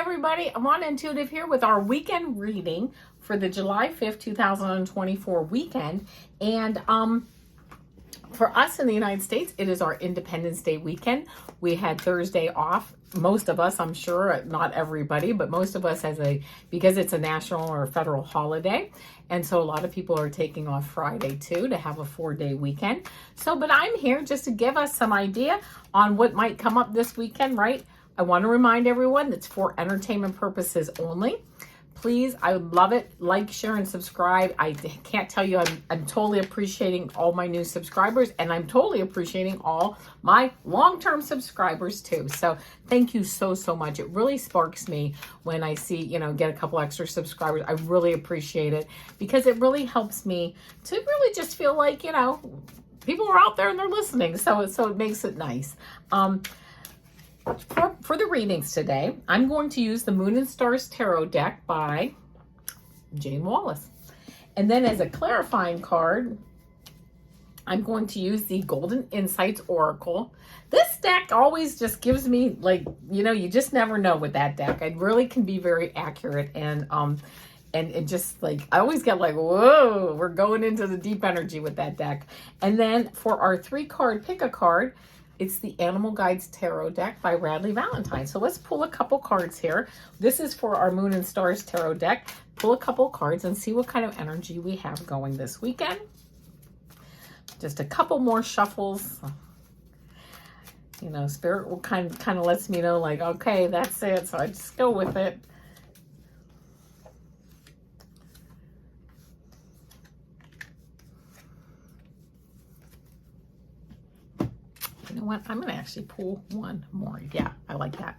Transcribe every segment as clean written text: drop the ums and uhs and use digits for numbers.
everybody, Avana Intuitive here with our weekend reading for the July 5th, 2024 weekend. And for us in the United States, it is our Independence Day weekend. We had Thursday off. Most of us, I'm sure, not everybody, but most of us because it's a national or federal holiday. And so a lot of people are taking off Friday too to have a 4-day weekend. But I'm here just to give us some idea on what might come up this weekend, right? I want to remind everyone that's for entertainment purposes only. Please, I would love it. Like, share, and subscribe. I can't tell you, I'm totally appreciating all my new subscribers, and I'm totally appreciating all my long-term subscribers too. So thank you so much. It really sparks me when I see, get a couple extra subscribers. I really appreciate it because it really helps me to really just feel like, people are out there and they're listening. So it makes it nice. For the readings today, I'm going to use the Moon and Stars Tarot deck by Jayne Wallace. And then as a clarifying card, I'm going to use the Golden Insights Oracle. This deck always just gives me, you just never know with that deck. It really can be very accurate. And it just I always get whoa, we're going into the deep energy with that deck. And then for our 3-card pick a card, it's the Animal Guides Tarot deck by Radleigh Valentine. So let's pull a couple cards here. This is for our Moon and Stars Tarot deck. Pull a couple cards and see what kind of energy we have going this weekend. Just a couple more shuffles. Spirit will kind of lets me know, okay, that's it. So I just go with it. You know what? I'm going to actually pull one more. Yeah, I like that.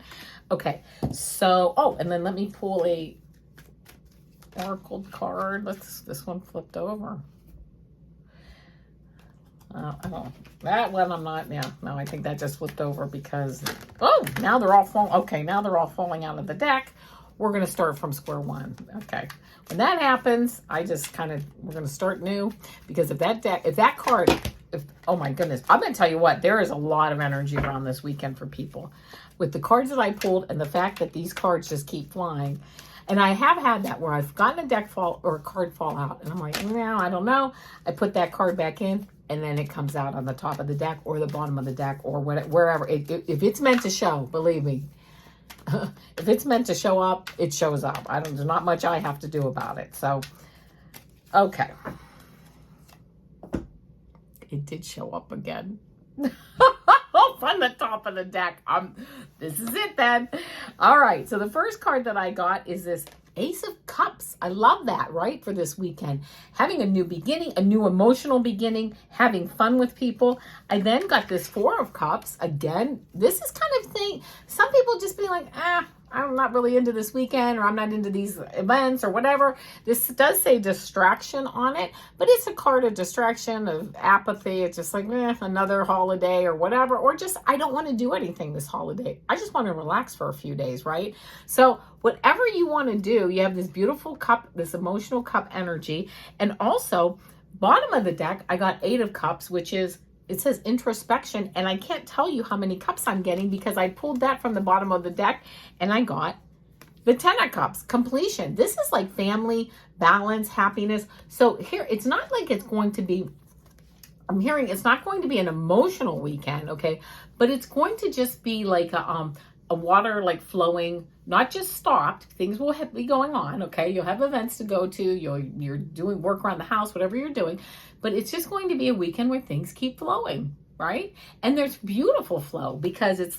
Okay. So, and then let me pull a oracle card. This one flipped over. I don't, that one I'm not, yeah. No, I think that just flipped over because, now they're all falling. Okay, now they're all falling out of the deck. We're going to start from square one. Okay. When that happens, we're going to start new because if that card, oh my goodness, I'm going to tell you what, there is a lot of energy around this weekend for people with the cards that I pulled and the fact that these cards just keep flying. And I have had that where I've gotten a deck fall or a card fall out and I'm like, no, I don't know. I put that card back in and then it comes out on the top of the deck or the bottom of the deck or wherever. If it's meant to show, believe me, if it's meant to show up, it shows up. There's not much I have to do about it. So, okay. It did show up again. On the top of the deck. This is it then. All right. So the first card that I got is this Ace of Cups. I love that, right? For this weekend. Having a new beginning, a new emotional beginning, having fun with people. I then got this 4 of Cups. Again, this is kind of thing. Some people just be like, I'm not really into this weekend or I'm not into these events or whatever. This does say distraction on it, but it's a card of distraction, of apathy. It's just like, another holiday or whatever, or just, I don't want to do anything this holiday. I just want to relax for a few days, right? So whatever you want to do, you have this beautiful cup, this emotional cup energy. And also bottom of the deck, I got 8 of Cups, which is, it says introspection, and I can't tell you how many cups I'm getting because I pulled that from the bottom of the deck and I got the 10 of Cups, completion. This is like family, balance, happiness. So here, it's not like it's going to be, I'm hearing it's not going to be an emotional weekend, okay? But it's going to just be like a water flowing, not just stopped. Things will be going on, okay? You'll have events to go to. You're doing work around the house, whatever you're doing. But it's just going to be a weekend where things keep flowing, right? And there's beautiful flow because it's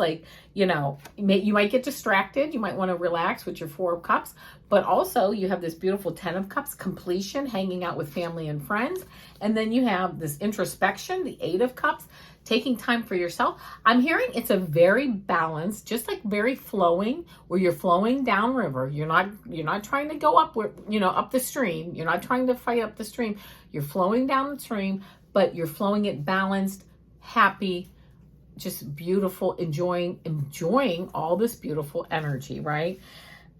you might get distracted. You might want to relax with your 4 of Cups. But also you have this beautiful 10 of Cups, completion, hanging out with family and friends. And then you have this introspection, the 8 of Cups, taking time for yourself. I'm hearing it's a very balanced, just very flowing, where you're flowing downriver. You're not trying to go up the stream. You're not trying to fight up the stream. You're flowing down the stream, but you're flowing it balanced, happy, just beautiful, enjoying all this beautiful energy, right?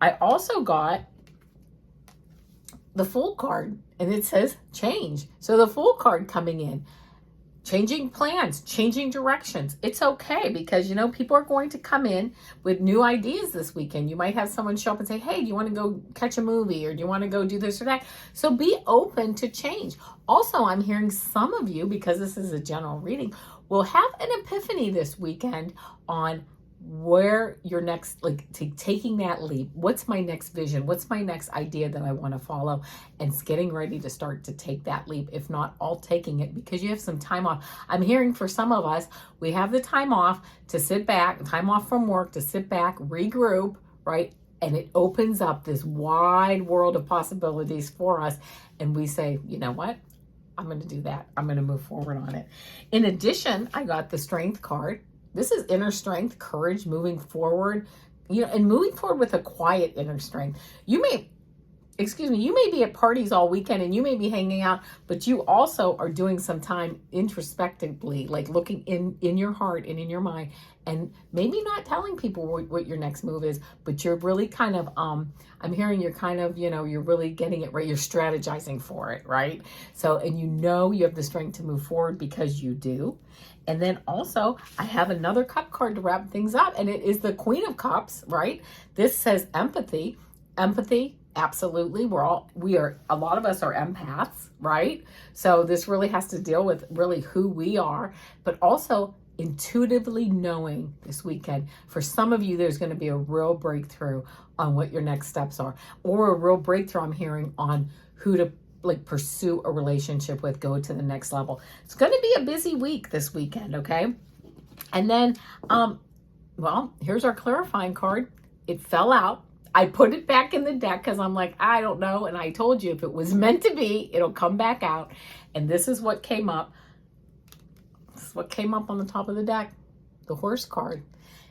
I also got the Fool card and it says change. So the Fool card coming in. changing plans, changing directions. It's okay because, you know, people are going to come in with new ideas this weekend. You might have someone show up and say, hey, do you want to go catch a movie, or do you want to go do this or that? So be open to change. Also, I'm hearing some of you, because this is a general reading, will have an epiphany this weekend on where your next, like, taking that leap. What's my next vision? What's my next idea that I want to follow? And it's getting ready to start to take that leap, if not all taking it, because you have some time off. I'm hearing for some of us, we have the time off to sit back, time off from work to sit back, regroup, right? And it opens up this wide world of possibilities for us. And we say, you know what? I'm going to do that. I'm going to move forward on it. In addition, I got the Strength card. This is inner strength, courage, moving forward, you know, and moving forward with a quiet inner strength. You may be at parties all weekend and you may be hanging out, but you also are doing some time introspectively, like looking in your heart and in your mind, and maybe not telling people what your next move is, but you're really kind of, I'm hearing you're kind of, you know, you're really getting it right. You're strategizing for it, right? So, and you know you have the strength to move forward because you do. And then also, I have another cup card to wrap things up, and it is the Queen of Cups, right? This says empathy. Empathy, absolutely. A lot of us are empaths, right? So this really has to deal with really who we are, but also intuitively knowing this weekend. For some of you, there's going to be a real breakthrough on what your next steps are, or a real breakthrough, I'm hearing, on who to like pursue a relationship with, go to the next level. It's going to be a busy week this weekend, okay? And then, well, here's our clarifying card. It fell out. I put it back in the deck because I'm like, I don't know. And I told you if it was meant to be, it'll come back out. And this is what came up. This is what came up on the top of the deck, the Horse card.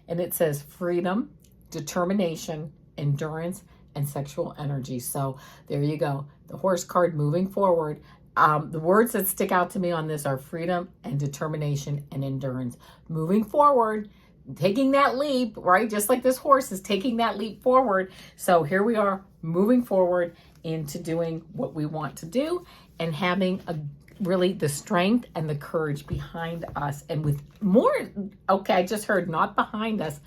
And it says freedom, determination, endurance, and sexual energy. So there you go. The Horse card, moving forward. The words that stick out to me on this are freedom and determination and endurance. Moving forward, taking that leap, right? Just like this horse is taking that leap forward. So here we are, moving forward into doing what we want to do and having really the strength and the courage behind us, and with more, okay, I just heard not behind us,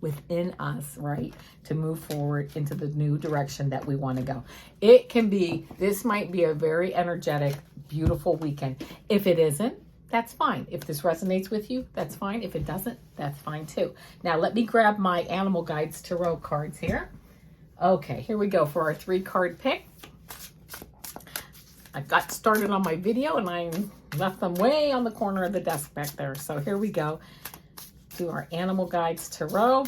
within us, right, to move forward into the new direction that we want to go. It can be, this might be a very energetic, beautiful weekend. If it isn't, that's fine. If this resonates with you, that's fine. If it doesn't, that's fine too. Now let me grab my Animal Guides Tarot cards here. Okay, here we go for our 3-card pick. I got started on my video and I left them way on the corner of the desk back there. So here we go. Do our Animal Guides Tarot.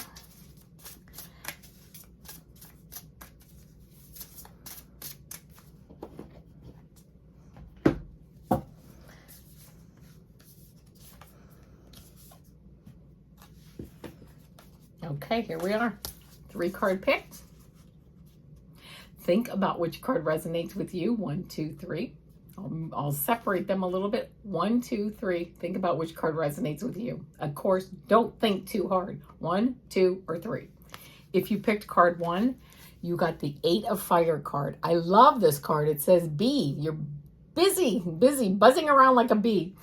Okay, here we are. 3-card pick. Think about which card resonates with you. 1, 2, 3. I'll separate them a little bit. 1, 2, 3. Think about which card resonates with you. Of course, don't think too hard. 1, 2, or 3. If you picked card 1, you got the 8 of Fire card. I love this card. It says bee. You're busy, buzzing around like a bee.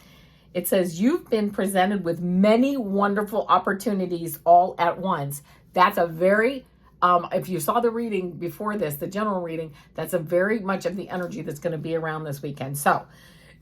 It says you've been presented with many wonderful opportunities all at once. That's a very, if you saw the reading before this, the general reading, that's a very much of the energy that's going to be around this weekend. So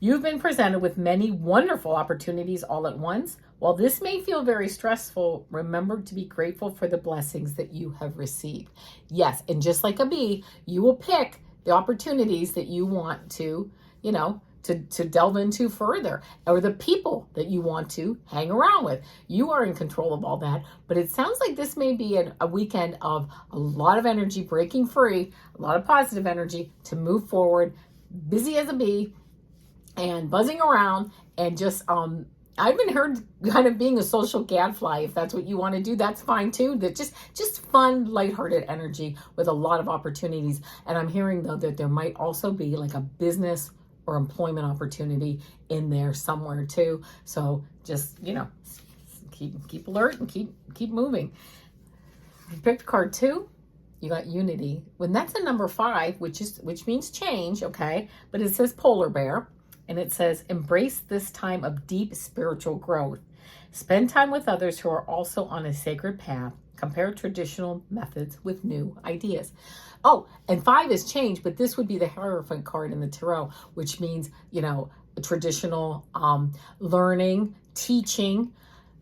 you've been presented with many wonderful opportunities all at once. While this may feel very stressful, remember to be grateful for the blessings that you have received. Yes, and just like a bee, you will pick the opportunities that you want to, you know, to delve into further, or the people that you want to hang around with. You are in control of all that, but it sounds like this may be a weekend of a lot of energy breaking free, a lot of positive energy to move forward, busy as a bee and buzzing around, and just I've been heard kind of being a social gadfly. If that's what you want to do, that's fine too. That just fun, lighthearted energy with a lot of opportunities. And I'm hearing though that there might also be like a business or employment opportunity in there somewhere too. So just, you know, keep alert and keep moving. You picked card 2, you got Unity. When that's a number 5, which means change, okay? But it says polar bear. and it says, embrace this time of deep spiritual growth. Spend time with others who are also on a sacred path. Compare traditional methods with new ideas. Oh, and 5 is change, but this would be the Hierophant card in the tarot, which means, you know, traditional learning, teaching,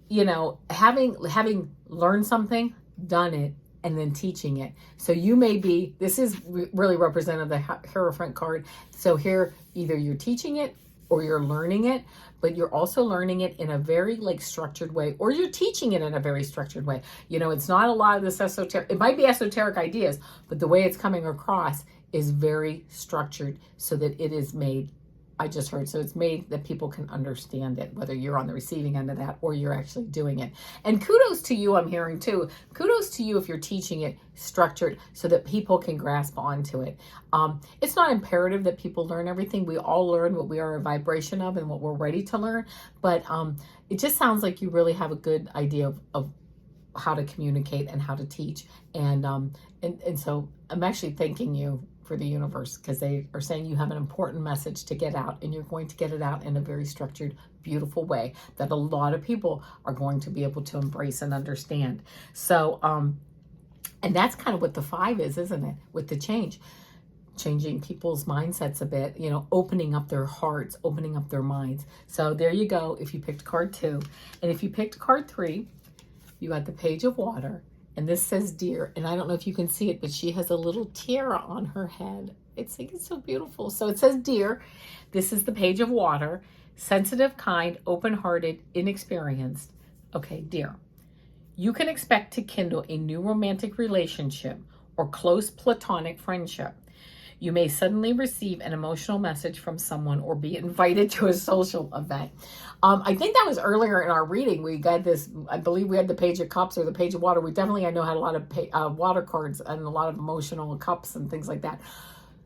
you know, having learned something, done it, and then teaching it. So you may be, this is really representative of the Hierophant card. So here, either you're teaching it or you're learning it, but you're also learning it in a very like structured way, or you're teaching it in a very structured way. You know, it's not a lot of this esoteric, it might be esoteric ideas, but the way it's coming across is very structured so that it is made, I just heard, so it's made that people can understand it, whether you're on the receiving end of that or you're actually doing it. And kudos to you, I'm hearing too. Kudos to you if you're teaching it structured so that people can grasp onto it. It's not imperative that people learn everything. We all learn what we are a vibration of and what we're ready to learn. But it just sounds like you really have a good idea of how to communicate and how to teach. And so I'm actually thanking you for the universe, because they are saying you have an important message to get out, and you're going to get it out in a very structured, beautiful way that a lot of people are going to be able to embrace and understand. So, and that's kind of what the 5 is, isn't it? With the change, changing people's mindsets a bit, you know, opening up their hearts, opening up their minds. So there you go. If you picked card 2, and if you picked card 3, you got the Page of Water. And this says deer, and I don't know if you can see it, but she has a little tiara on her head. I think it's so beautiful. So it says deer. This is the Page of Water. Sensitive, kind, open-hearted, inexperienced. Okay, deer. You can expect to kindle a new romantic relationship or close platonic friendship. You may suddenly receive an emotional message from someone or be invited to a social event. I think that was earlier in our reading. We got this, I believe we had the Page of Cups or the Page of Water. We definitely, I know, had a lot of water cards and a lot of emotional cups and things like that.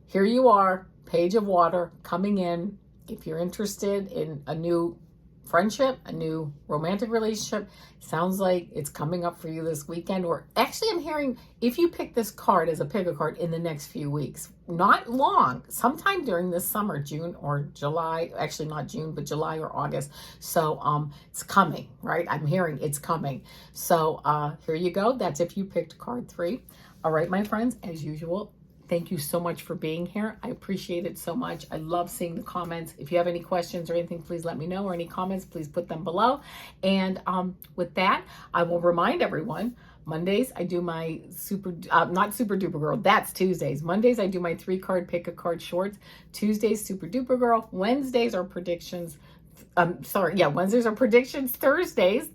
Here you are, Page of Water coming in. If you're interested in a new friendship, a new romantic relationship, sounds like it's coming up for you this weekend. Or actually, I'm hearing if you pick this card as a pick-a card in the next few weeks, not long, sometime during this summer, June or July, actually not June, but July or August. So it's coming, right? I'm hearing it's coming. So here you go. That's if you picked card 3. All right, my friends, as usual, thank you so much for being here. I appreciate it so much. I love seeing the comments. If you have any questions or anything, please let me know, or any comments, please put them below. And with that, I will remind everyone, Mondays, I do my not Super Duper Girl, that's Tuesdays. Mondays, I do my 3-card pick a card shorts. Tuesdays, Super Duper Girl. Wednesdays are predictions. Wednesdays are predictions. Thursdays,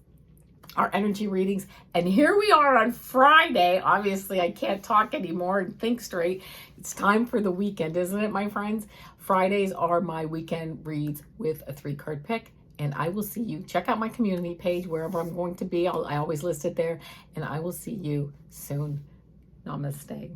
our energy readings. And here we are on Friday. Obviously, I can't talk anymore and think straight. It's time for the weekend, isn't it, my friends? Fridays are my weekend reads with a 3-card pick. And I will see you. Check out my community page, wherever I'm going to be. I always list it there. And I will see you soon. Namaste.